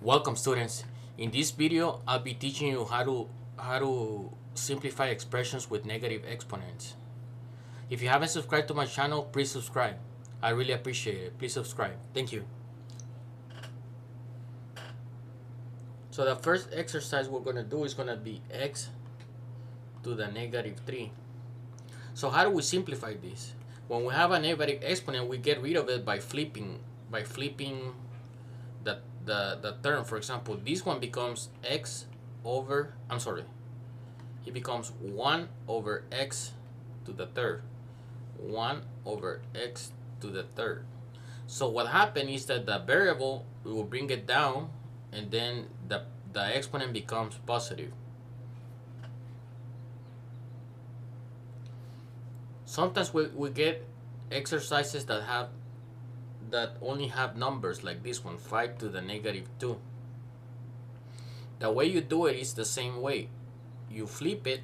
Welcome students. In this video, I'll be teaching you how to simplify expressions with negative exponents. If you haven't subscribed to my channel, please subscribe. I really appreciate it. Please subscribe. Thank you. So the first exercise we're going to do is going to be x to the negative 3. So how do we simplify this? When we have a negative exponent, we get rid of it by flipping the term. For example, this one becomes it becomes 1 over x to the third. 1 over x to the third. So what happened is that the variable, we will bring it down, and then the exponent becomes positive. Sometimes we get exercises that only have numbers like this one, 5 to the negative 2. The way you do it is the same way. You flip it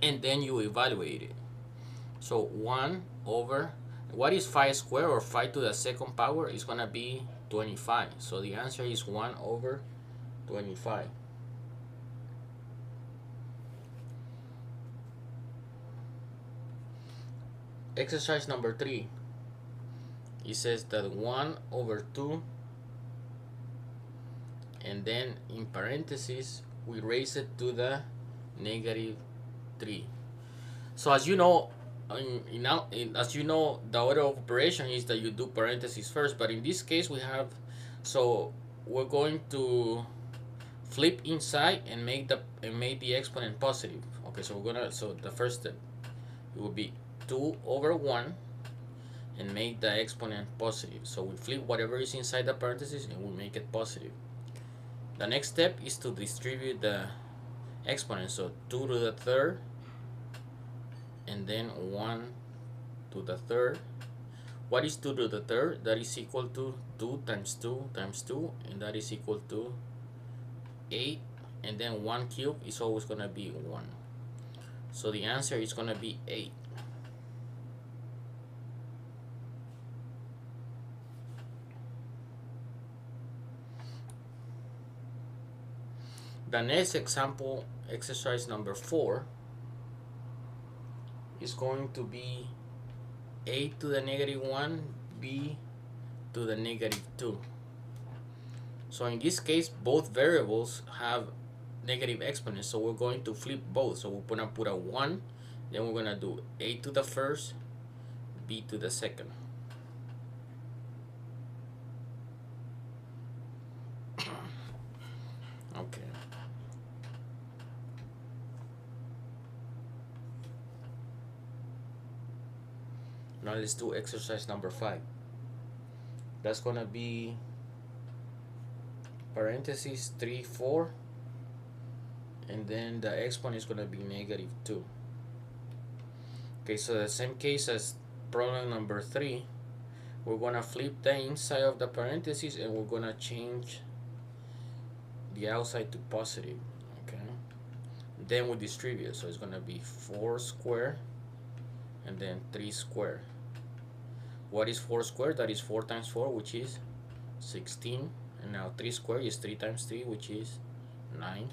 and then you evaluate it. So 1 over, what is 5 squared, or 5 to the second power? Is going to be 25. So the answer is 1 over 25. Exercise number 3. It says that 1 over 2, and then in parentheses we raise it to the negative 3. So as you know, the order of operation is that you do parentheses first, but in this case we're going to flip inside and make the exponent positive. Okay, so the first step, it will be 2 over 1 and make the exponent positive. So we flip whatever is inside the parentheses and we make it positive. The next step is to distribute the exponent. So 2 to the third, and then 1 to the third. What is 2 to the third? That is equal to 2 times 2 times 2, and that is equal to 8. And then 1 cube is always going to be 1. So the answer is going to be 8. The next example, exercise number 4, is going to be a to the negative 1, b to the negative 2. So in this case, both variables have negative exponents, so we're going to flip both. So we're going to put a 1, then we're going to do a to the first, b to the second. Okay. Now let's do exercise number 5. That's going to be parentheses 3, 4, and then the exponent is going to be negative 2. Okay, so the same case as problem number 3, we're going to flip the inside of the parentheses and we're going to change the outside to positive. Okay, then we distribute, so it's going to be 4 squared and then 3 squared. What is 4 squared? That is 4 times 4, which is 16. And now 3 squared is 3 times 3, which is 9.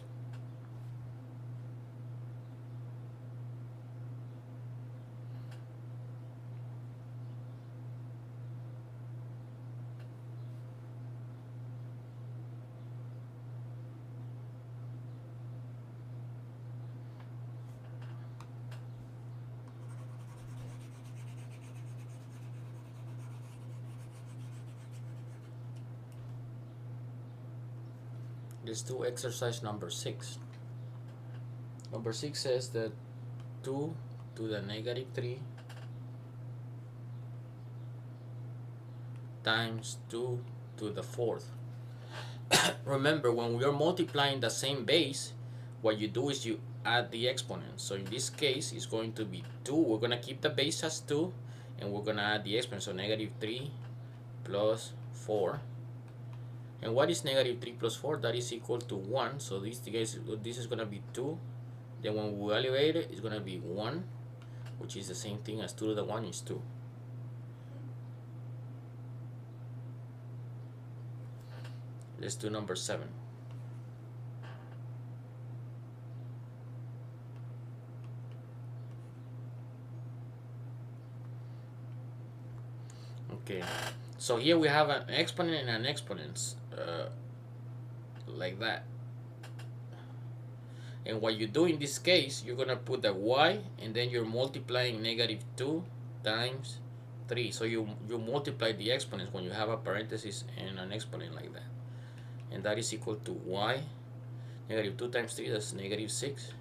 Let's do exercise number 6. Number 6 says that 2 to the negative 3 times 2 to the fourth. Remember, when we are multiplying the same base, what you do is you add the exponent. So in this case, it's going to be 2. We're going to keep the base as 2, and we're going to add the exponent. So negative 3 plus 4. And what is negative 3 plus 4? That is equal to 1. So this is going to be 2. Then when we evaluate it, it's going to be 1, which is the same thing as 2 to the 1 is 2. Let's do number 7. Okay, so here we have an exponent and an exponent, like that. And what you do in this case, you're gonna put the y and then you're multiplying -2 times 3. So you multiply the exponents when you have a parenthesis and an exponent like that. And that is equal to y, -2 times 3, that's -6.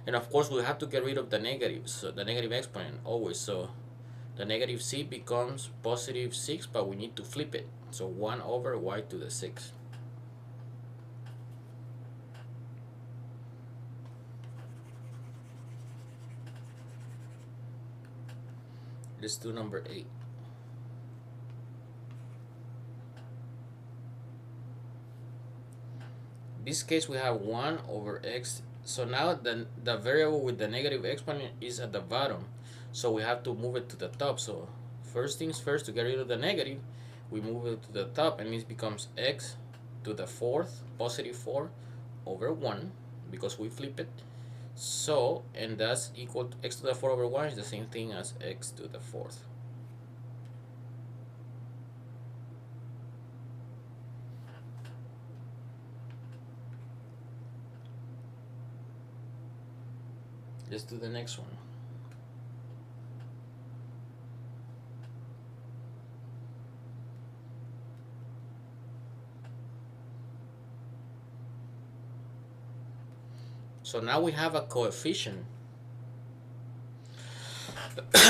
And of course we have to get rid of the negatives, so the negative exponent always. So the -c becomes +6, but we need to flip it. So 1 over y to the 6. Let's do number 8. In this case we have 1 over x. So now the variable with the negative exponent is at the bottom. So we have to move it to the top. So first things first, to get rid of the negative, we move it to the top, and it becomes x to the 4th, +4 over 1, because we flip it. So, and that's equal to x to the 4 over 1 is the same thing as x to the 4th. Let's do the next one. So now we have a coefficient.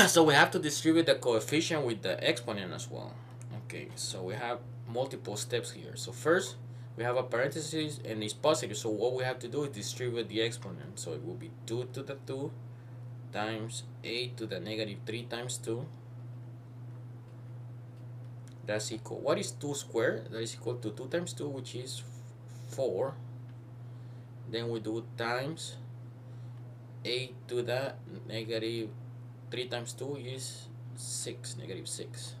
So we have to distribute the coefficient with the exponent as well. Okay, so we have multiple steps here. So first, we have a parenthesis and it's positive. So what we have to do is distribute the exponent. So it will be 2 to the 2 times a to the -3 times 2. That's equal. What is 2 squared? That is equal to 2 times 2, which is 4. Then we do times a to the -3 times 2 is 6, -6.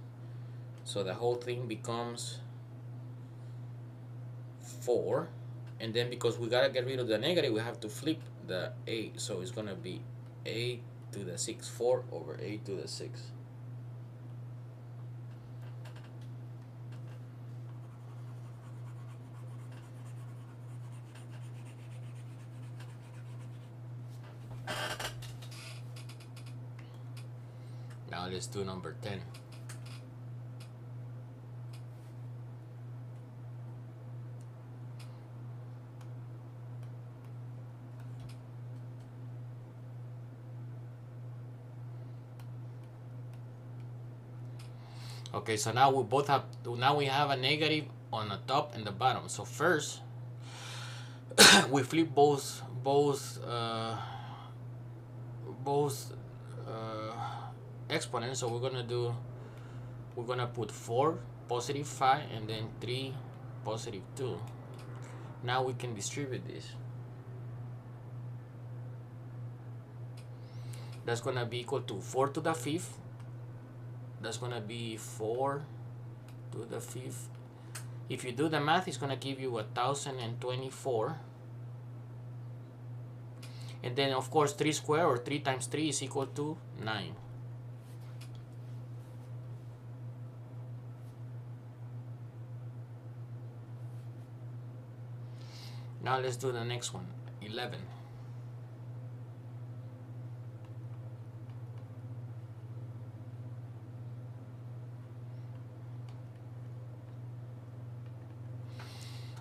So the whole thing becomes 4. And then because we gotta get rid of the negative, we have to flip the a. So it's gonna be a to the 6, 4 over a to the 6. Now let's do number 10. Okay, so now we have a negative on the top and the bottom. So first we flip both exponents. So we're gonna put 4 +5 and then 3 +2. Now we can distribute this. That's gonna be equal to 4 to the 5th. That's gonna be 4 to the 5th. If you do the math, it's gonna give you 1024. And then of course 3 squared, or 3 times 3, is equal to 9. Now let's do the next one, 11.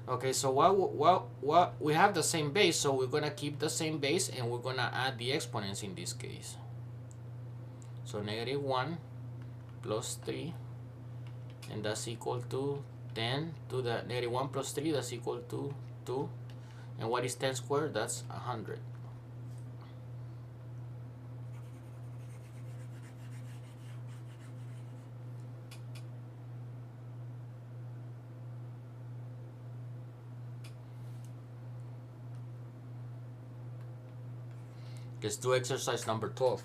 Okay, so what we have the same base, so we're gonna keep the same base and we're gonna add the exponents in this case. So -1 plus 3, and that's equal to 10 to the -1 plus 3, that's equal to 2. And what is 10 squared? That's 100. Let's do exercise number 12.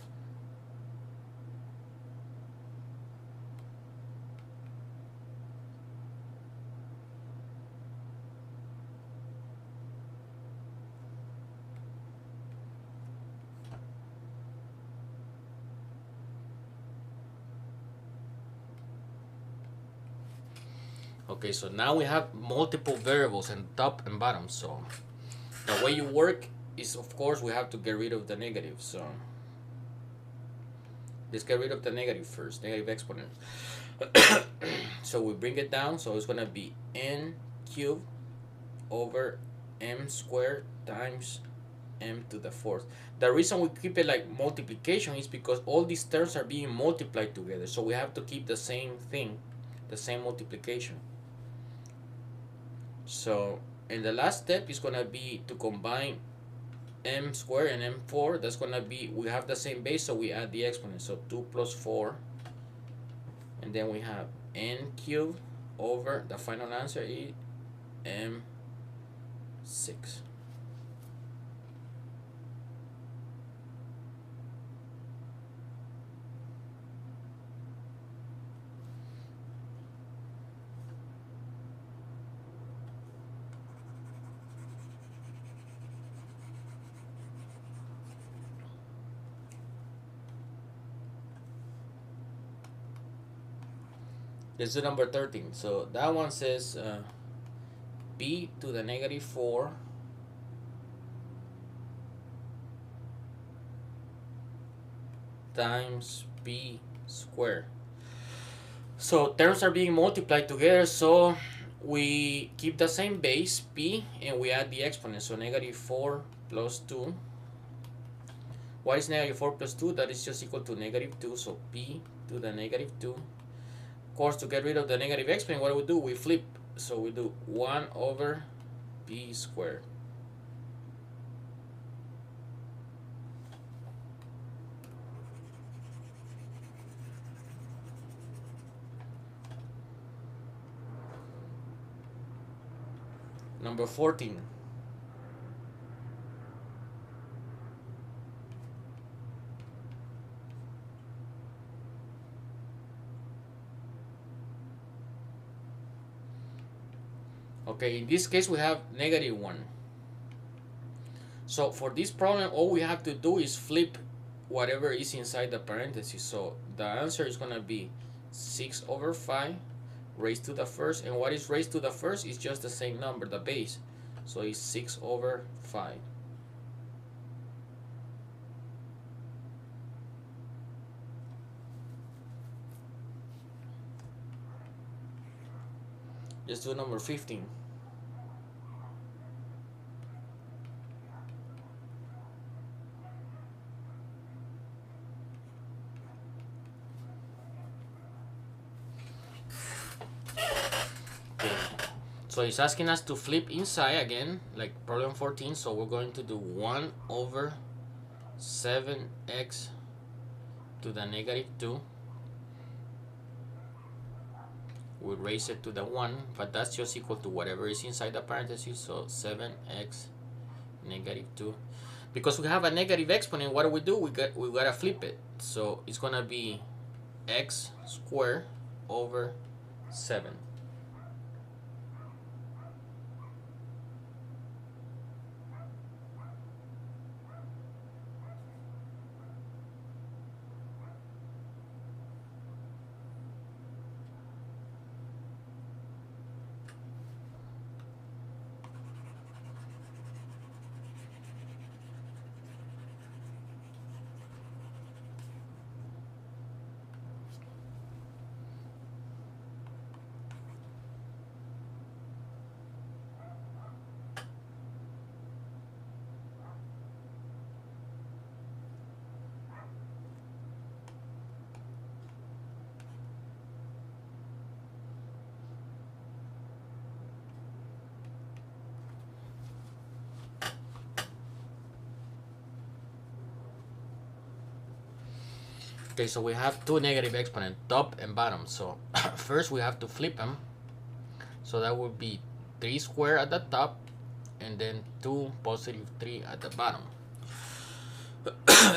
Okay, so now we have multiple variables and top and bottom. So the way you work is, of course, we have to get rid of the negative. So let's get rid of the negative first, negative exponent. So we bring it down, so it's gonna be n cubed over m squared times m to the fourth. The reason we keep it like multiplication is because all these terms are being multiplied together, so we have to keep the same thing, the same multiplication. So in the last step is gonna be to combine m squared and m4. That's gonna be, we have the same base, so we add the exponent. So 2 plus 4, and then we have n cubed over, the final answer is m6. Let's do number 13. So that one says b to the negative 4 times b squared. So terms are being multiplied together, so we keep the same base p and we add the exponent. So negative 4 plus 2. What is negative 4 plus 2? That is just equal to negative 2. So p to the negative 2. Of course, to get rid of the negative exponent, what do we do? We flip. So we do 1 over b squared. Number 14. Okay, in this case we have negative 1. So for this problem, all we have to do is flip whatever is inside the parentheses. So the answer is going to be 6 over 5 raised to the first. And what is raised to the first is just the same number, the base. So it's 6 over 5. Let's do number 15. Okay. So it's asking us to flip inside again, like problem 14. So we're going to do 1 over 7x to the negative 2. We raise it to the 1, but that's just equal to whatever is inside the parentheses. So 7x negative 2. Because we have a negative exponent, what do? We gotta flip it. So it's gonna be x squared over 7. Okay, so we have two negative exponents, top and bottom. So first we have to flip them. So that would be 3 squared at the top and then 2 positive 3 at the bottom.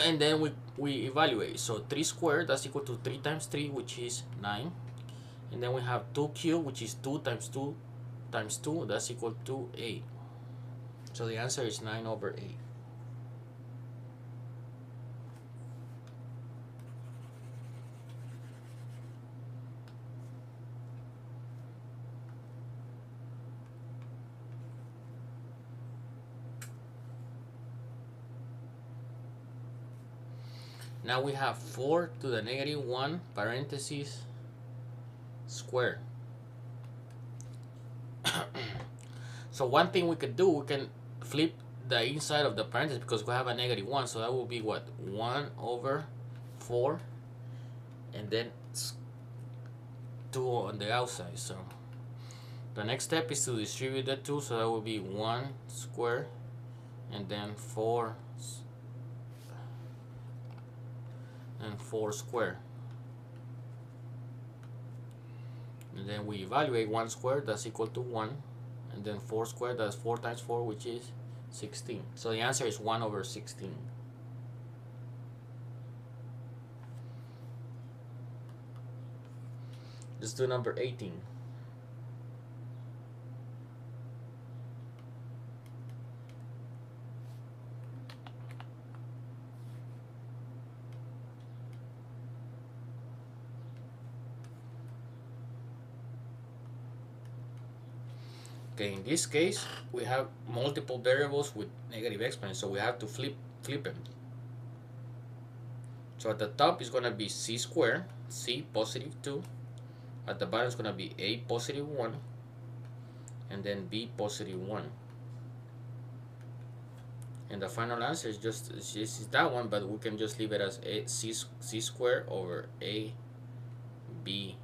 And then we evaluate. So 3 squared, that's equal to 3 times 3, which is 9. And then we have 2 cubed, which is 2 times 2 times 2, that's equal to 8. So the answer is 9 over 8. Now we have 4 to the negative 1 parentheses square. So one thing we could do, we can flip the inside of the parentheses because we have a negative 1. So that will be what? 1 over 4. And then 2 on the outside. So the next step is to distribute the 2. So that will be 1 square. And then 4 square. And then we evaluate 1 squared, that's equal to 1. And then 4 squared, that's 4 times 4, which is 16. So the answer is 1 over 16. Let's do number 18. Okay, in this case, we have multiple variables with negative exponents, so we have to flip them. So at the top is going to be c squared, c positive 2. At the bottom is going to be a positive 1, and then b positive 1. And the final answer is just is that one, but we can just leave it as a c squared over a b.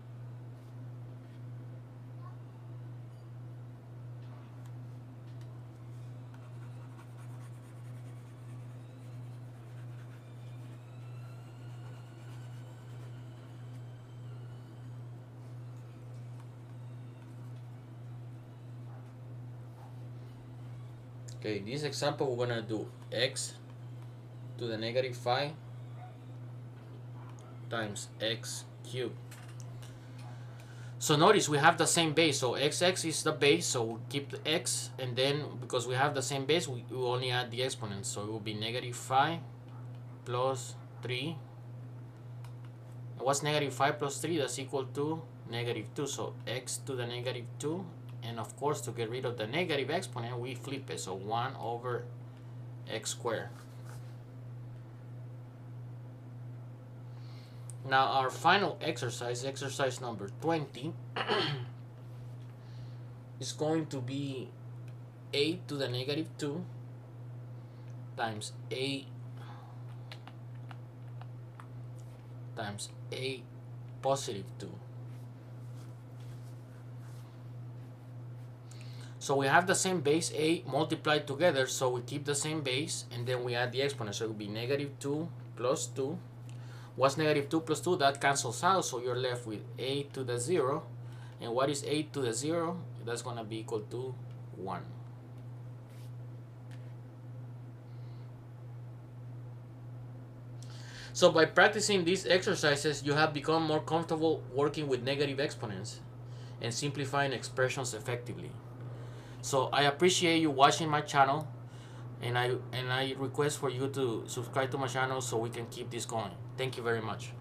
Okay, in this example, we're going to do x to the negative 5 times x cubed. So notice we have the same base, so xx is the base, so we'll keep the x, and then because we have the same base, we only add the exponents, so it will be negative 5 plus 3. And what's negative 5 plus 3? That's equal to negative 2, so x to the negative 2. And of course, to get rid of the negative exponent, we flip it. So 1 over x squared. Now our final exercise, exercise number 20, is going to be a to the negative 2 times a positive 2. So we have the same base a multiplied together, so we keep the same base, and then we add the exponent, so it will be negative 2 plus 2. What's negative 2 plus 2? That cancels out, so you're left with a to the 0. And what is a to the 0? That's going to be equal to 1. So by practicing these exercises, you have become more comfortable working with negative exponents and simplifying expressions effectively. So I appreciate you watching my channel, and I request for you to subscribe to my channel so we can keep this going. Thank you very much.